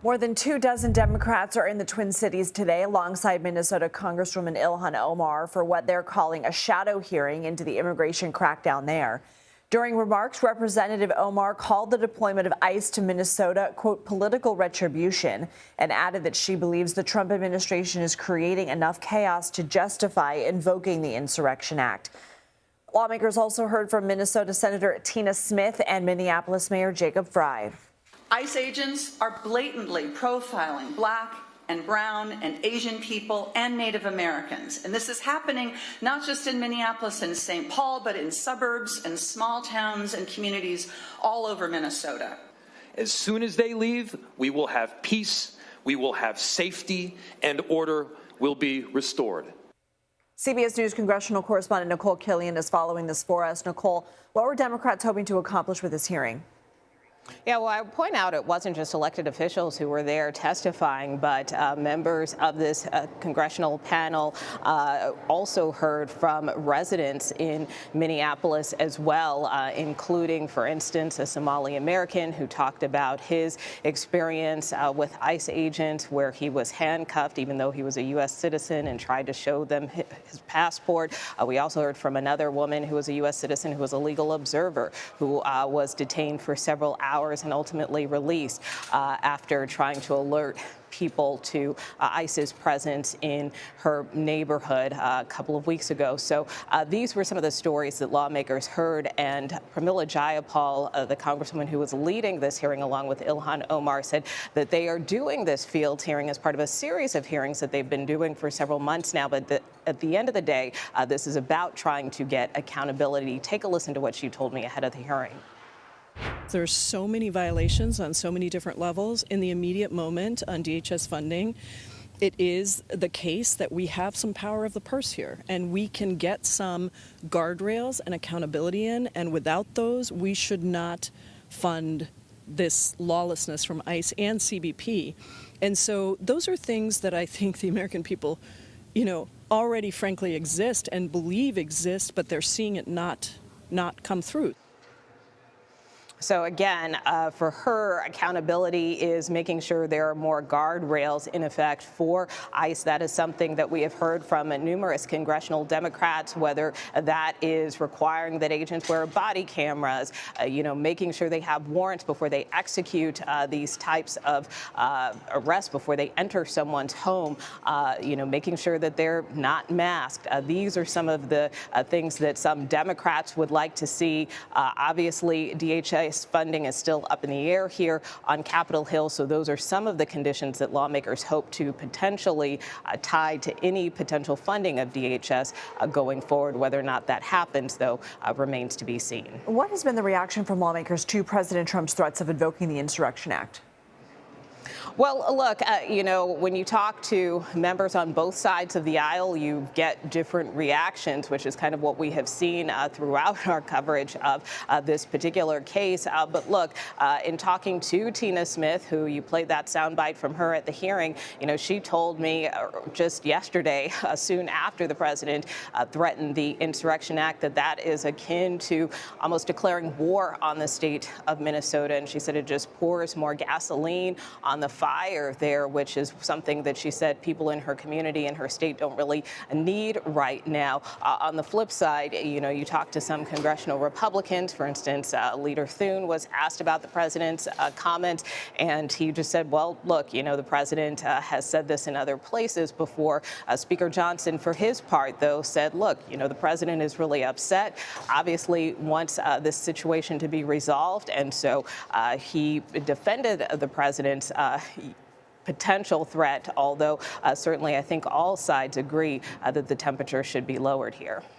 More than 24 Democrats are in the Twin Cities today alongside Minnesota Congresswoman Ilhan Omar for what they're calling a shadow hearing into the immigration crackdown there. During remarks, Representative Omar called the deployment of ICE to Minnesota, quote, political retribution, and added that she believes the Trump administration is creating enough chaos to justify invoking the Insurrection Act. Lawmakers also heard from Minnesota Senator Tina Smith and Minneapolis Mayor Jacob Frey. ICE agents are blatantly profiling Black and brown and Asian people and Native Americans. And this is happening not just in Minneapolis and St. Paul, but in suburbs and small towns and communities all over Minnesota. As soon as they leave, we will have peace, we will have safety, and order will be restored. CBS News congressional correspondent Nikole Killion is following this for us. Nikole, what were Democrats hoping to accomplish with this hearing? Yeah, well, I would point out it wasn't just elected officials who were there testifying, but members of this congressional panel also heard from residents in Minneapolis as well, including, for instance, a Somali American who talked about his experience with ICE agents where he was handcuffed even though he was a U.S. citizen and tried to show them his passport. We also heard from another woman who was a U.S. citizen who was a legal observer who was detained for several hours and ultimately released after trying to alert people to ICE's presence in her neighborhood a couple of weeks ago. So these were some of the stories that lawmakers heard, and Pramila Jayapal, the congresswoman who was leading this hearing along with Ilhan Omar, said that they are doing this field hearing as part of a series of hearings that they've been doing for several months now, but at the end of the day, this is about trying to get accountability. Take a listen to what she told me ahead of the hearing. There's so many violations on so many different levels in the immediate moment on DHS funding. It is the case that we have some power of the purse here, and we can get some guardrails and accountability in, and without those, we should not fund this lawlessness from ICE and CBP. And so those are things that I think the American people, already frankly exist and believe exist, but they're seeing it not come through. So again, for her, accountability is making sure there are more guardrails in effect for ICE. That is something that we have heard from numerous congressional Democrats, whether that is requiring that agents wear body cameras, making sure they have warrants before they execute these types of arrests, before they enter someone's home, making sure that they're not masked. These are some of the things that some Democrats would like to see. Obviously, DHS funding is still up in the air here on Capitol Hill, so those are some of the conditions that lawmakers hope to potentially tie to any potential funding of DHS going forward. Whether or not that happens, though, remains to be seen. What has been the reaction from lawmakers to President Trump's threats of invoking the Insurrection Act? Well, look, when you talk to members on both sides of the aisle, you get different reactions, which is kind of what we have seen throughout our coverage of this particular case. But look, in talking to Tina Smith, who you played that soundbite from her at the hearing, she told me just yesterday, soon after the president threatened the Insurrection Act, that is akin to almost declaring war on the state of Minnesota. And she said it just pours more gasoline on the fire there, which is something that she said people in her community and her state don't really need right now. On the flip side, you talk to some congressional Republicans. For instance, Leader Thune was asked about the president's comments, and he just said, well, look, the president has said this in other places before. Speaker Johnson, for his part, though, said, look, the president is really upset, obviously wants this situation to be resolved, and so he defended the president's potential threat, although certainly I think all sides agree that the temperature should be lowered here.